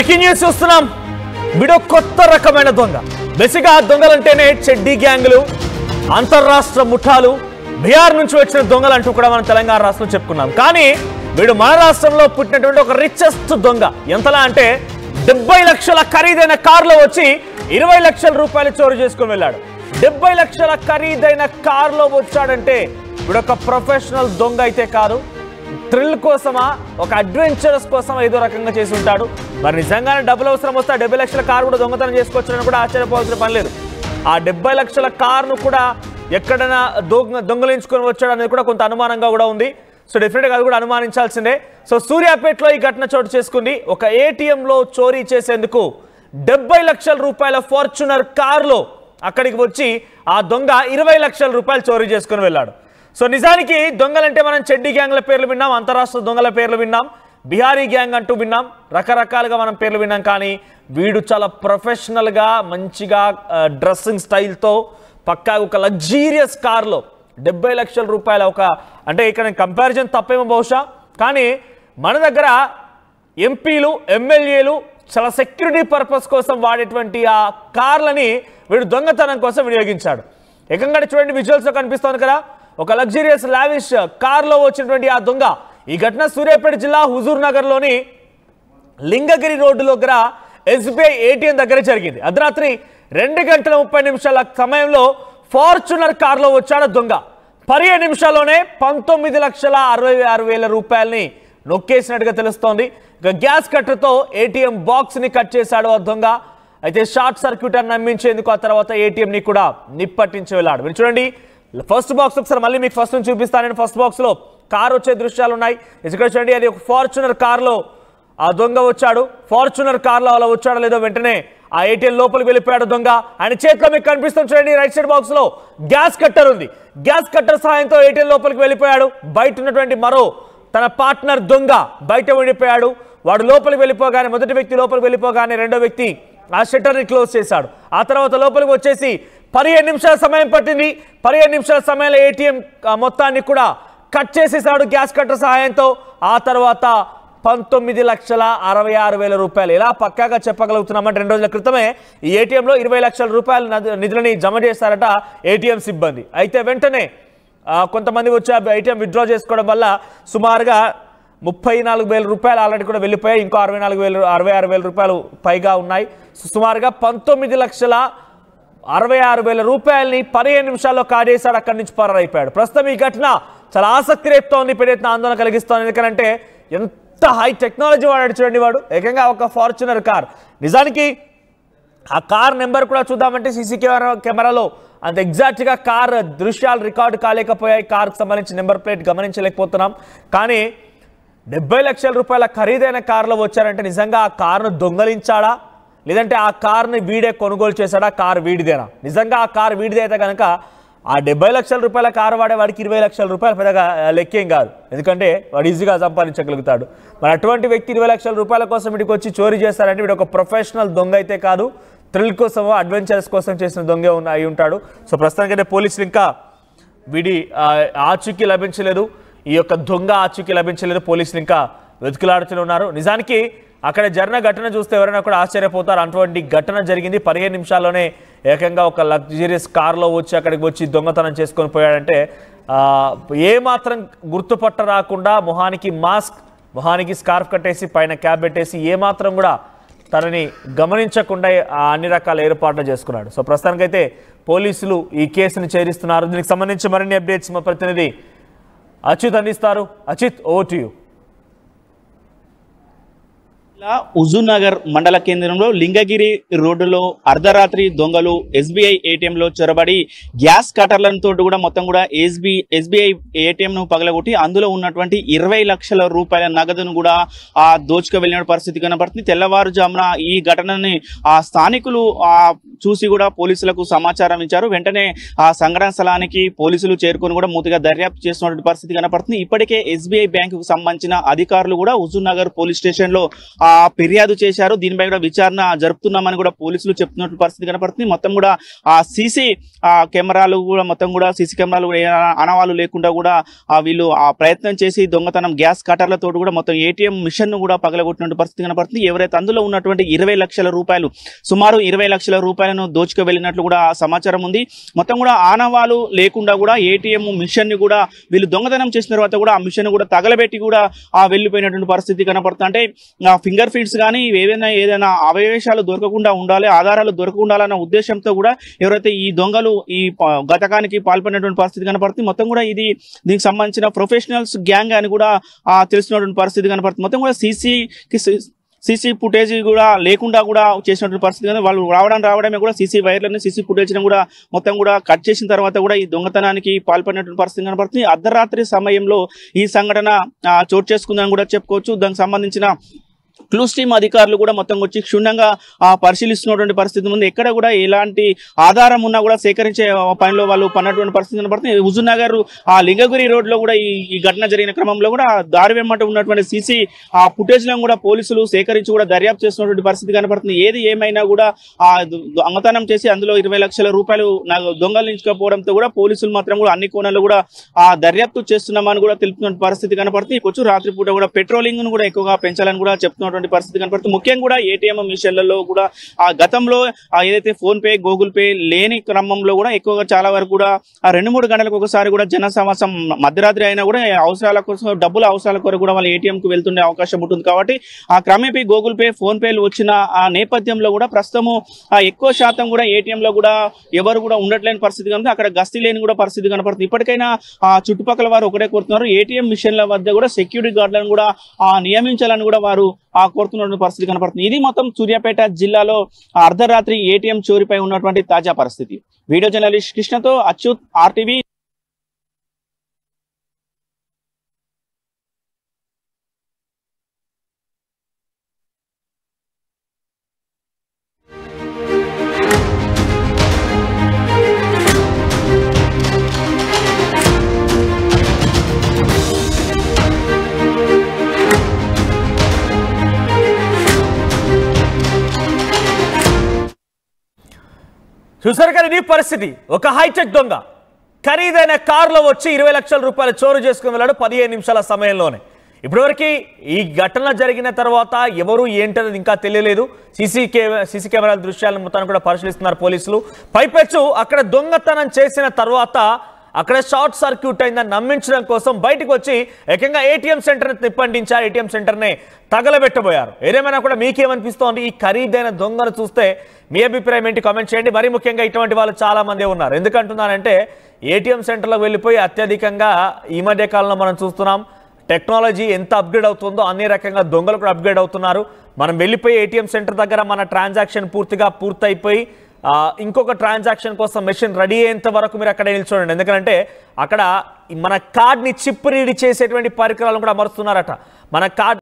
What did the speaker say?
Breaking news చూస్తున్నాం. వీడో కొత్త రకమైన దొంగ. బేసిక్గా దొంగలంటేనే చెడ్డీ గ్యాంగులు, అంతర్రాష్ట్ర ముఠాలు, బీహార్ నుంచి వచ్చిన దొంగలు అంటూ కూడా మనం తెలంగాణ రాష్ట్రంలో చెప్పుకున్నాం. కానీ వీడు మన రాష్ట్రంలో పుట్టినటువంటి ఒక రిచెస్ట్ దొంగ. ఎంతలా అంటే 70 లక్షల ఖరీదైన కారులో వచ్చి 20 లక్షల రూపాయలు చోరీ చేసుకుని వెళ్ళాడు. 70 లక్షల ఖరీదైన కారులో వచ్చాడంటే వీడొక ప్రొఫెషనల్ దొంగ అయితే కాదు. థ్రిల్ కోసమా, ఒక అడ్వెంచరస్ కోసం ఏదో రకంగా చేసి ఉంటాడు. మరి నిజంగానే డబ్బులు అవసరం వస్తే 70 లక్షల కారు కూడా దొంగతనం చేసుకోవచ్చని కూడా ఆశ్చర్యపోవాల్సిన పని లేదు. ఆ 70 లక్షల కారును కూడా ఎక్కడైనా దొంగలించుకొని వచ్చాడు అనేది కూడా కొంత అనుమానంగా కూడా ఉంది. సో డెఫినెట్గా అది కూడా అనుమానించాల్సిందే. సో సూర్యాపేటలో ఈ ఘటన చోటు చేసుకుంది. ఒక ఏటీఎంలో చోరీ చేసేందుకు 70 లక్షల రూపాయల ఫార్చునర్ కారులో అక్కడికి వచ్చి ఆ దొంగ 20 లక్షల రూపాయలు చోరీ చేసుకుని వెళ్ళాడు. సో నిజానికి దొంగలంటే మనం చెడ్డీ గ్యాంగ్ల పేర్లు విన్నాం, అంతరాష్ట్ర దొంగల పేర్లు విన్నాం, బిహారీ గ్యాంగ్ అంటూ విన్నాం, రకరకాలుగా మనం పేర్లు విన్నాం. కానీ వీడు చాలా ప్రొఫెషనల్గా మంచిగా డ్రెస్సింగ్ స్టైల్తో పక్కా ఒక లగ్జీరియస్ కార్లో 70 లక్షల రూపాయల ఒక అంటే ఇక్కడ కంపారిజన్ తప్పేమో బహుశా. కానీ మన దగ్గర ఎంపీలు, ఎమ్మెల్యేలు చాలా సెక్యూరిటీ పర్పస్ కోసం వాడేటువంటి ఆ కార్లని వీడు దొంగతనం కోసం వినియోగించాడు. ఏకంగా చూడండి, విజువల్స్లో కనిపిస్తోంది కదా, ఒక లగ్జరియస్ లావిష్ కార్లో వచ్చినటువంటి ఆ దొంగ. ఈ ఘటన సూర్యాపేట జిల్లా హుజూర్ నగర్లోని లింగగిరి రోడ్డు దగ్గర ఎస్బీఐ ఏటీఎం దగ్గర జరిగింది. అర్ధరాత్రి 2:30 సమయంలో ఫార్చునర్ కార్లో వచ్చాడు దొంగ. 15 నిమిషాల్లోనే 19,66,000 రూపాయలని నొక్కేసినట్టుగా తెలుస్తోంది. ఇక గ్యాస్ కట్టర్తో ఏటీఎం బాక్స్ని కట్ చేశాడు ఆ దొంగ. అయితే షార్ట్ సర్క్యూట్ అని నమ్మించేందుకు ఆ తర్వాత ఏటీఎంని కూడా నిప్పట్టించి వెళ్ళాడు. మీరు చూడండి, ఫస్ట్ బాక్స్ ఒకసారి మళ్ళీ మీకు ఫస్ట్ నుంచి చూపిస్తాను. ఫస్ట్ బాక్స్లో కారు వచ్చే దృశ్యాలు ఉన్నాయి. ఇక్కడ చూడండి, అది ఒక ఫార్చునర్ కార్లో ఆ దొంగ వచ్చాడు. ఫార్చునర్ కార్లో అలా వచ్చాడో లేదో వెంటనే ఆ ఏటీఎం లోపలికి వెళ్ళిపోయాడు దొంగ. ఆయన చేతిలో మీకు కనిపిస్తుంది చూడండి, రైట్ సైడ్ బాక్స్లో గ్యాస్ కట్టర్ ఉంది. గ్యాస్ కట్టర్ సహాయంతో ఏటీఎం లోపలికి వెళ్ళిపోయాడు. బయట ఉన్నటువంటి మరో తన పార్ట్నర్ దొంగ బయట ఉండిపోయాడు. వాడు లోపలికి వెళ్ళిపోగానే, మొదటి వ్యక్తి లోపలికి వెళ్ళిపోగానే రెండో వ్యక్తి ఆ షట్టర్ని క్లోజ్ చేశాడు. ఆ తర్వాత లోపలికి వచ్చేసి 15 నిమిషాల సమయం పట్టింది. 15 నిమిషాల సమయంలో ఏటీఎం మొత్తాన్ని కూడా కట్ చేసేసాడు గ్యాస్ కట్టర్ సహాయంతో. ఆ తర్వాత 19,66,000 రూపాయలు. ఇలా పక్కాగా చెప్పగలుగుతున్నామంటే 2 రోజుల క్రితమే ఈ ఏటీఎంలో 20 లక్షల రూపాయల నిధులని జమ చేశారట ఏటీఎం సిబ్బంది. అయితే వెంటనే కొంతమంది వచ్చి ఏటీఎం విత్డ్రా చేసుకోవడం వల్ల సుమారుగా 34,000 రూపాయలు ఆల్రెడీ కూడా వెళ్ళిపోయాయి. ఇంకో 66,000 రూపాయలు పైగా ఉన్నాయి. సుమారుగా 19,66,000 రూపాయలని 15 నిమిషాల్లో కాజేశాడు. అక్కడి నుంచి పరారైపోయాడు. ప్రస్తుతం ఈ ఘటన చాలా ఆసక్తి రేపుతోంది, పెద్దెత్తున ఆందోళన కలిగిస్తోంది. ఎందుకంటే ఎంత హై టెక్నాలజీ వాడాడు చూడండి వాడు. ఏకంగా ఒక ఫార్చునర్ కార్. నిజానికి ఆ కార్ నెంబర్ కూడా చూద్దామంటే సీసీ కెమెరాలో అంత ఎగ్జాక్ట్గా కార్ దృశ్యాలు రికార్డు కాలేకపోయాయి. కార్కు సంబంధించిన నెంబర్ ప్లేట్ గమనించలేకపోతున్నాం. కానీ 70 లక్షల రూపాయల ఖరీదైన కారులో వచ్చారంటే నిజంగా ఆ కారును దొంగలించాడా, లేదంటే ఆ కారుని వీడే కొనుగోలు చేశాడా, కారు వీడిదేనా? నిజంగా ఆ కారు వీడిదే అయితే కనుక ఆ 70 లక్షల రూపాయల కారు వాడేవాడికి 20 లక్షల రూపాయలు పెద్దగా లెక్కేం కాదు. ఎందుకంటే వాడు ఈజీగా సంపాదించగలుగుతాడు. మరి అటువంటి వ్యక్తి 20 లక్షల రూపాయల కోసం వీడికి వచ్చి చోరీ చేస్తారంటే వీడు ఒక ప్రొఫెషనల్ దొంగ అయితే కాదు, థ్రిల్ కోసమో అడ్వెంచర్స్ కోసం చేసిన దొంగ అయి ఉంటాడు. సో ప్రస్తుతానికైతే పోలీసులు ఇంకా వీడి ఆచూకీ లభించలేదు, ఈ యొక్క దొంగ ఆచూకీ లభించలేదు. పోలీసులు ఇంకా వెతుకులాడుతూనే ఉన్నారు. నిజానికి అక్కడ జరిగిన ఘటన చూస్తే ఎవరైనా కూడా ఆశ్చర్యపోతారు. అటువంటి ఘటన జరిగింది. 15 నిమిషాల్లోనే ఏకంగా ఒక లగ్జరియస్ కార్లో వచ్చి అక్కడికి వచ్చి దొంగతనం చేసుకొని పోయాడంటే ఏమాత్రం గుర్తుపట్ట రాకుండా మొహానికి మాస్క్, మొహానికి స్కార్ఫ్ కట్టేసి పైన క్యాప్ పెట్టేసి ఏమాత్రం కూడా తనని గమనించకుండా అన్ని రకాల ఏర్పాట్లు చేసుకున్నాడు. సో ప్రస్తుతానికైతే పోలీసులు ఈ కేసును ఛేదిస్తున్నారు. దీనికి సంబంధించి మరిన్ని అప్డేట్స్ మా ప్రతినిధి అచ్యుత్ అందిస్తారు. Achit, over to you. Huzurnagar మండల కేంద్రంలో లింగగిరి రోడ్డులో అర్ధరాత్రి దొంగలు ఎస్బీఐ ఏటీఎంలో చొరబడి గ్యాస్ కటర్లతో కూడా మొత్తం కూడా ఎస్బీఐ ఏటీఎం ను పగలగొట్టి అందులో ఉన్నటువంటి 20 లక్షల రూపాయల నగదును కూడా దోచుకు వెళ్ళిన పరిస్థితి కనబడుతుంది. తెల్లవారుజామున ఈ ఘటనని స్థానికులు చూసి కూడా పోలీసులకు సమాచారం ఇచ్చారు. వెంటనే ఆ సంఘటన స్థలానికి పోలీసులు చేరుకొని కూడా మూతిగా దర్యాప్తు చేస్తున్నటువంటి పరిస్థితి కనపడుతుంది. ఇప్పటికే ఎస్బీఐ బ్యాంకుకు సంబంధించిన అధికారులు కూడా హుజూర్ నగర్ పోలీస్ స్టేషన్ లో ఫిర్యాదు చేశారు. దీనిపై కూడా విచారణ జరుపుతున్నామని కూడా పోలీసులు చెప్తున్నట్టు పరిస్థితి కనపడుతుంది. మొత్తం కూడా సీసీ కెమెరాలు కూడా మొత్తం కూడా సీసీ కెమెరాలు ఆనవాళ్ళు లేకుండా కూడా వీళ్ళు ప్రయత్నం చేసి దొంగతనం గ్యాస్ కటర్లతో కూడా మొత్తం ఏటీఎం మిషన్ ను కూడా పగలగొట్టినట్టు పరిస్థితి కనపడుతుంది. ఎవరైతే అందులో ఉన్నటువంటి 20 లక్షల రూపాయలు సుమారు 20 లక్షల రూపాయలను దోచుకు వెళ్ళినట్లు కూడా సమాచారం ఉంది. మొత్తం కూడా ఆనవాళ్ళు లేకుండా కూడా ఏటీఎం మిషన్ ని కూడా వీళ్ళు దొంగతనం చేసిన తర్వాత కూడా ఆ మిషన్ కూడా తగలబెట్టి కూడా వెళ్ళిపోయినటువంటి పరిస్థితి కనపడుతుంది. అంటే ఫింగర్ ప్రింట్స్ కానీ ఏదైనా అవశేషాలు దొరకకుండా ఉండాలి, ఆధారాలు దొరకకుండా అన్న ఉద్దేశంతో కూడా ఎవరైతే ఈ దొంగలు ఈ గతకానికి పాల్పడినటువంటి పరిస్థితి కనపడుతుంది. మొత్తం కూడా దీనికి సంబంధించిన ప్రొఫెషనల్స్ గ్యాంగ్ అని కూడా తెలిసినటువంటి పరిస్థితి కనపడుతుంది. మొత్తం కూడా సీసీ ఫుటేజ్ కూడా లేకుండా కూడా చేసినటువంటి పరిస్థితి కానీ వాళ్ళు రావడమే కూడా సీసీ వైర్లను సీసీ ఫుటేజ్ను కూడా మొత్తం కూడా కట్ చేసిన తర్వాత కూడా ఈ దొంగతనానికి పాల్పడినటువంటి పరిస్థితి కనపడుతుంది. అర్ధరాత్రి సమయంలో ఈ సంఘటన చోటు చేసుకుందని కూడా చెప్పుకోవచ్చు. దానికి సంబంధించిన క్లూస్ టీమ్ అధికారులు కూడా మొత్తం వచ్చి క్షుణ్ణంగా పరిశీలిస్తున్నటువంటి పరిస్థితి ఉంది. ఎక్కడ కూడా ఎలాంటి ఆధారం ఉన్నా కూడా సేకరించే పనిలో వాళ్ళు పన్నటువంటి పరిస్థితి కనపడుతుంది. హుజూర్నగర్ లింగగిరి రోడ్ లో కూడా ఈ ఘటన జరిగిన క్రమంలో కూడా దారి వెంబట ఉన్నటువంటి సీసీ ఫుటేజ్లను కూడా పోలీసులు సేకరించి కూడా దర్యాప్తు చేస్తున్నటువంటి పరిస్థితి కనపడుతుంది. ఏది ఏమైనా కూడా దొంగతనం చేసి అందులో 20 లక్షల రూపాయలు దొంగలించకపోవడంతో కూడా పోలీసులు మాత్రం కూడా అన్ని కోణాల్లో కూడా దర్యాప్తు చేస్తున్నామని కూడా తెలుపుతున్న పరిస్థితి కనపడుతుంది. కొంచెం రాత్రిపూట కూడా పెట్రోలింగ్ ను కూడా ఎక్కువగా పెంచాలని కూడా చెప్తున్నారు పరిస్థితి కనపడుతుంది. ముఖ్యంగా కూడా ఏటీఎం మిషన్లలో కూడా గతంలో ఏదైతే ఫోన్ పే గూగుల్ పే లేని క్రమంలో కూడా ఎక్కువగా చాలా వరకు కూడా 2-3 గంటలకు ఒకసారి కూడా జన సమాసం మధ్యరాత్రి అయినా కూడా అవసరాల కోసం డబ్బుల అవసరాల కొరకు కూడా వాళ్ళు ఏటీఎం కు వెళ్తుండే అవకాశం ఉంటుంది. కాబట్టి క్రమేపీ గూగుల్ పే ఫోన్ పేలు వచ్చిన నేపథ్యంలో కూడా ప్రస్తుతము ఎక్కువ శాతం కూడా ఏటీఎం లో కూడా ఎవరు కూడా ఉండట్లేని పరిస్థితి కనుక అక్కడ గస్తీ లేని కూడా పరిస్థితి కనపడుతుంది. ఇప్పటికైనా చుట్టుపక్కల వారు ఒకటే కోరుతున్నారు, ఏటీఎం మిషన్ల వద్ద కూడా సెక్యూరిటీ గార్డులను కూడా నియమించాలని కూడా వారు కోరుతున్న పరిస్థితి కనపడుతుంది. ఇది మొత్తం సూర్యాపేట జిల్లాలో అర్ధరాత్రి ఏటీఎం చోరీపై ఉన్నటువంటి తాజా పరిస్థితి. వీడియో జర్నలిస్ట్ కృష్ణతో అచ్యుత్, ఆర్టీవీ. చూసారు కదా ఇది పరిస్థితి. ఒక హైటెక్ దొంగ ఖరీదైన కారులో వచ్చి 20 లక్షల రూపాయలు చోరు చేసుకుని వెళ్ళాడు 15 నిమిషాల సమయంలోనే. ఇప్పటివరకు ఈ ఘటన జరిగిన తర్వాత ఎవరు ఏంటనేది ఇంకా తెలియలేదు. సీసీ కెమెరాల దృశ్యాలను మొత్తాన్ని కూడా పరిశీలిస్తున్నారు పోలీసులు. పైపెచ్చు అక్కడ దొంగతనం చేసిన తర్వాత అక్కడ షార్ట్ సర్క్యూట్ అయిందని నమ్మించడం కోసం బయటకు వచ్చి ఏకంగా ఏటీఎం సెంటర్ని తిప్పండించారు, ఏటీఎం సెంటర్ని తగలబెట్టబోయారు. ఏదేమైనా కూడా మీకేమనిపిస్తోంది ఈ ఖరీదైన దొంగను చూస్తే? మీ అభిప్రాయం ఏంటి కామెంట్ చేయండి. మరీ ముఖ్యంగా ఇటువంటి వాళ్ళు చాలా మంది ఉన్నారు. ఎందుకంటున్నారంటే ఏటీఎం సెంటర్లోకి వెళ్ళిపోయి అత్యధికంగా ఈ మధ్య కాలంలో మనం చూస్తున్నాం టెక్నాలజీ ఎంత అప్గ్రేడ్ అవుతుందో అన్ని రకంగా దొంగలు కూడా అప్గ్రేడ్ అవుతున్నారు. మనం వెళ్ళిపోయి ఏటీఎం సెంటర్ దగ్గర మన ట్రాన్సాక్షన్ పూర్తయిపోయి ఇంకొక ట్రాన్సాక్షన్ కోసం మెషిన్ రెడీ అయ్యేంత వరకు మీరు అక్కడ నిల్చోండి. ఎందుకంటే అక్కడ మన కార్డ్ని చిప్ రీడ్ చేసేటువంటి పరికరాలను కూడా అమరుస్తున్నారట. మన కార్డ్